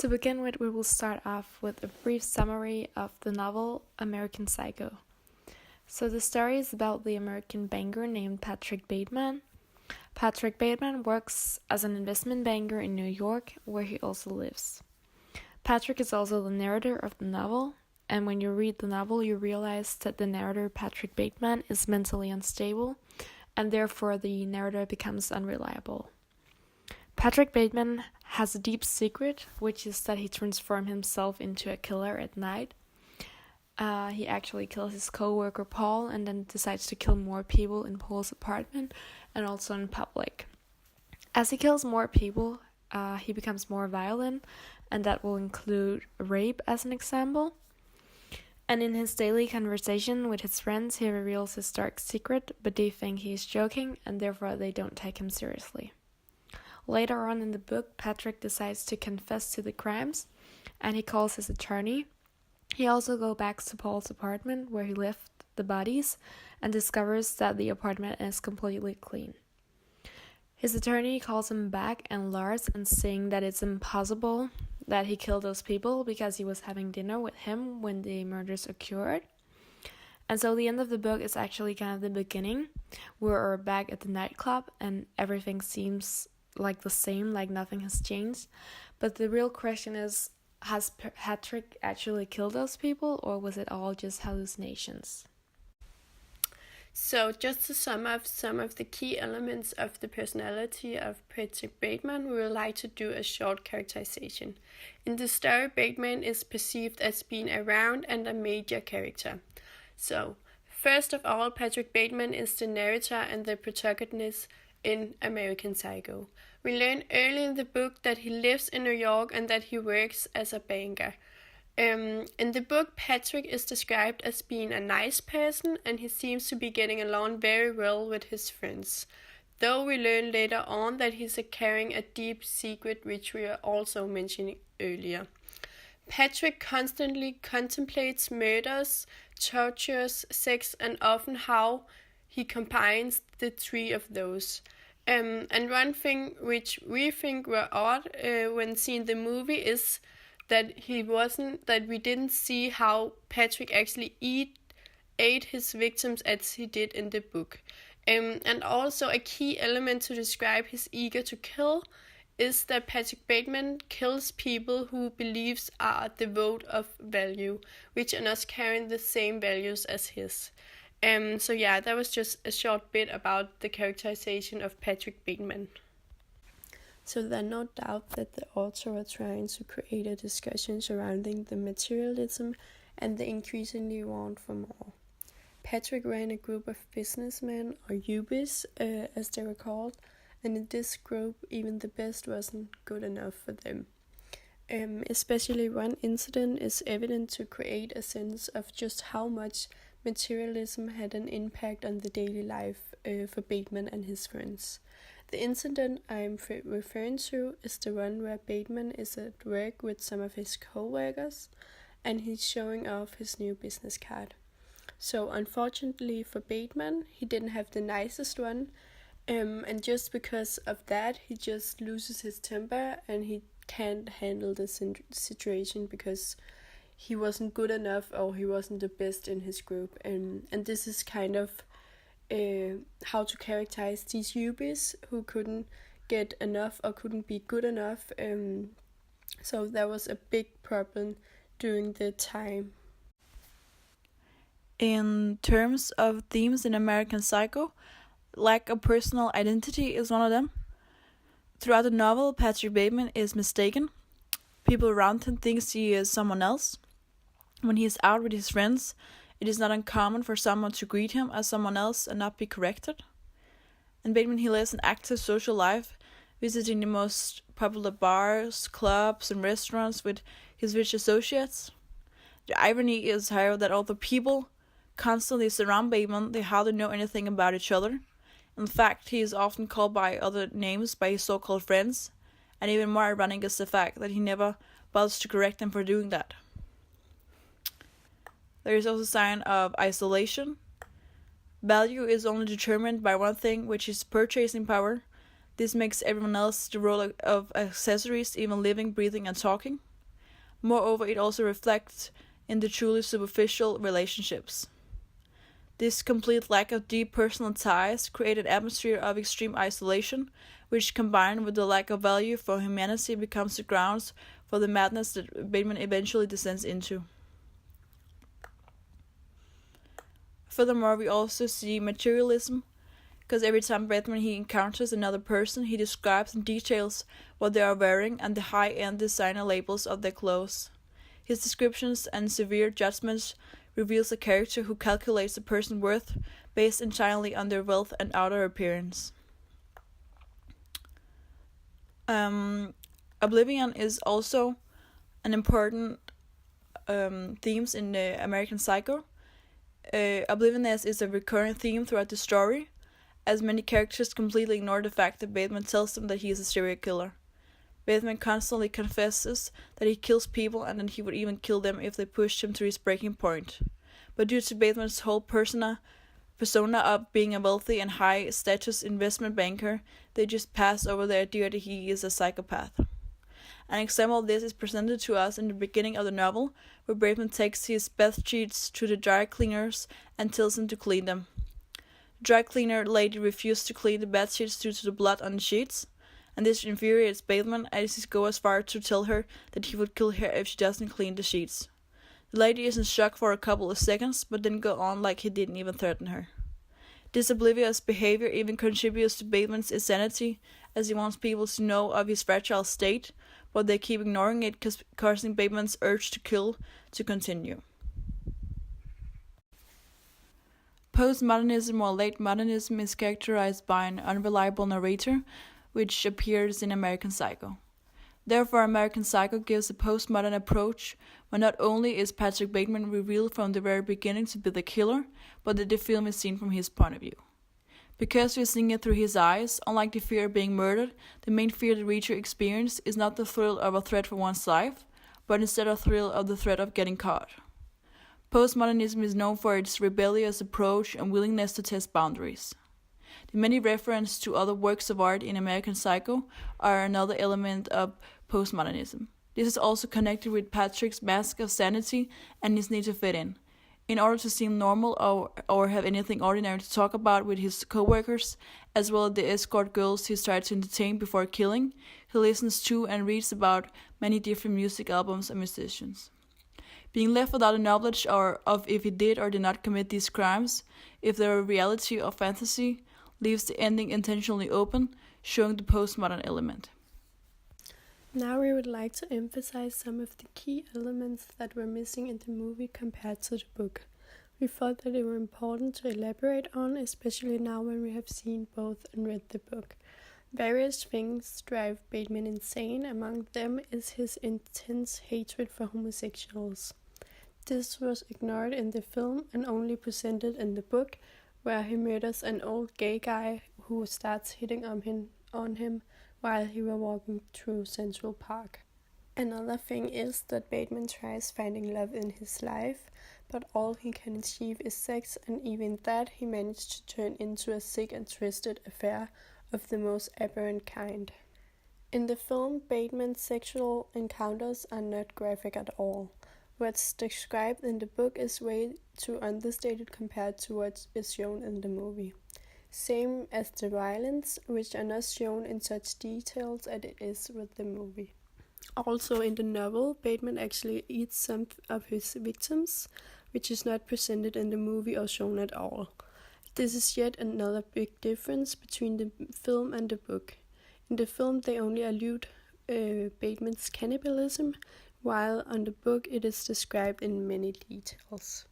To begin with, we will start off with a brief summary of the novel American Psycho. So the story is about the American banker named Patrick Bateman. Patrick Bateman works as an investment banker in New York, where he also lives. Patrick is also the narrator of the novel, and when you read the novel, you realize that the narrator, Patrick Bateman, is mentally unstable, and therefore the narrator becomes unreliable. Patrick Bateman has a deep secret, which is that he transforms himself into a killer at night. He actually kills his co-worker Paul and then decides to kill more people in Paul's apartment and also in public. As he kills more people, he becomes more violent, and that will include rape as an example. And in his daily conversation with his friends, he reveals his dark secret, but they think he's joking and therefore they don't take him seriously. Later on in the book, Patrick decides to confess to the crimes, and he calls his attorney. He also goes back to Paul's apartment where he left the bodies and discovers that the apartment is completely clean. His attorney calls him back and lies and saying that it's impossible that he killed those people because he was having dinner with him when the murders occurred. And so the end of the book is actually kind of the beginning. We're back at the nightclub and everything seems like the same, like nothing has changed. But the real question is, has Patrick actually killed those people, or was it all just hallucinations? So just to sum up some of the key elements of the personality of Patrick Bateman, we would like to do a short characterization. In the story, Bateman is perceived as being around and a major character. So, first of all, Patrick Bateman is the narrator and the protagonist in American Psycho. We learn early in the book that he lives in New York and that he works as a banker. In the book, Patrick is described as being a nice person and he seems to be getting along very well with his friends. Though we learn later on that he's carrying a deep secret, which we are also mentioning earlier. Patrick constantly contemplates murders, tortures, sex, and often how he combines the three of those. And one thing which we think were odd when seeing the movie is that we didn't see how Patrick actually ate his victims as he did in the book. And also a key element to describe his eager to kill is that Patrick Bateman kills people who believes are devoid of value, which are not carrying the same values as his. So yeah, that was just a short bit about the characterization of Patrick Bateman. So there's no doubt that the author are trying to create a discussion surrounding the materialism and the increasingly want for more. Patrick ran a group of businessmen, or yuppies, as they were called, and in this group, even the best wasn't good enough for them. Especially one incident is evident to create a sense of just how much materialism had an impact on the daily life for Bateman and his friends. The incident I'm referring to is the one where Bateman is at work with some of his co-workers and he's showing off his new business card. So unfortunately for Bateman, he didn't have the nicest one, and just because of that, he just loses his temper and he can't handle the situation because he wasn't good enough or he wasn't the best in his group. And this is kind of how to characterize these yuppies who couldn't get enough or couldn't be good enough. So that was a big problem during the time. In terms of themes in American Psycho, lack of personal identity is one of them. Throughout the novel, Patrick Bateman is mistaken. People around him think he is someone else. When he is out with his friends, it is not uncommon for someone to greet him as someone else and not be corrected. In Bateman, he lives an active social life, visiting the most popular bars, clubs, and restaurants with his rich associates. The irony is, however, that although people constantly surround Bateman, they hardly know anything about each other. In fact, he is often called by other names by his so-called friends, and even more ironic is the fact that he never bothers to correct them for doing that. There is also a sign of isolation. Value is only determined by one thing, which is purchasing power. This makes everyone else the role of accessories, even living, breathing, and talking. Moreover, it also reflects in the truly superficial relationships. This complete lack of deep personal ties create an atmosphere of extreme isolation, which combined with the lack of value for humanity becomes the grounds for the madness that Bateman eventually descends into. Furthermore, we also see materialism, because every time Bateman he encounters another person, he describes in details what they are wearing and the high-end designer labels of their clothes. His descriptions and severe judgments reveals a character who calculates a person's worth based entirely on their wealth and outer appearance. Oblivion is also an important theme in American Psycho. Obliviousness is a recurring theme throughout the story, as many characters completely ignore the fact that Bateman tells them that he is a serial killer. Bateman constantly confesses that he kills people and that he would even kill them if they pushed him to his breaking point. But due to Bateman's whole persona of being a wealthy and high-status investment banker, they just pass over the idea that he is a psychopath. An example of this is presented to us in the beginning of the novel, where Bateman takes his bed sheets to the dry cleaners and tells them to clean them. The dry cleaner lady refused to clean the bed sheets due to the blood on the sheets, and this infuriates Bateman as he goes as far to tell her that he would kill her if she doesn't clean the sheets. The lady is in shock for a couple of seconds, but then go on like he didn't even threaten her. This oblivious behavior even contributes to Bateman's insanity, as he wants people to know of his fragile state, but they keep ignoring it, causing Bateman's urge to kill to continue. Postmodernism or late modernism is characterized by an unreliable narrator, which appears in American Psycho. Therefore, American Psycho gives a postmodern approach, where not only is Patrick Bateman revealed from the very beginning to be the killer, but that the film is seen from his point of view. Because we are seeing it through his eyes, unlike the fear of being murdered, the main fear the reader experiences is not the thrill of a threat for one's life, but instead a thrill of the threat of getting caught. Postmodernism is known for its rebellious approach and willingness to test boundaries. The many references to other works of art in American Psycho are another element of postmodernism. This is also connected with Patrick's mask of sanity and his need to fit in. In order to seem normal or have anything ordinary to talk about with his co-workers, as well as the escort girls he's tried to entertain before killing, he listens to and reads about many different music albums and musicians. Being left without a knowledge of if he did or did not commit these crimes, if they were reality or fantasy, leaves the ending intentionally open, showing the postmodern element. Now we would like to emphasize some of the key elements that were missing in the movie compared to the book. We thought that they were important to elaborate on, especially now when we have seen both and read the book. Various things drive Bateman insane. Among them is his intense hatred for homosexuals. This was ignored in the film and only presented in the book, where he murders an old gay guy who starts hitting on him while he was walking through Central Park. Another thing is that Bateman tries finding love in his life, but all he can achieve is sex, and even that he managed to turn into a sick and twisted affair of the most aberrant kind. In the film, Bateman's sexual encounters are not graphic at all. What's described in the book is way too understated compared to what is shown in the movie. Same as the violence, which are not shown in such details as it is with the movie. Also in the novel, Bateman actually eats some of his victims, which is not presented in the movie or shown at all. This is yet another big difference between the film and the book. In the film, they only allude Bateman's cannibalism, while on the book it is described in many details.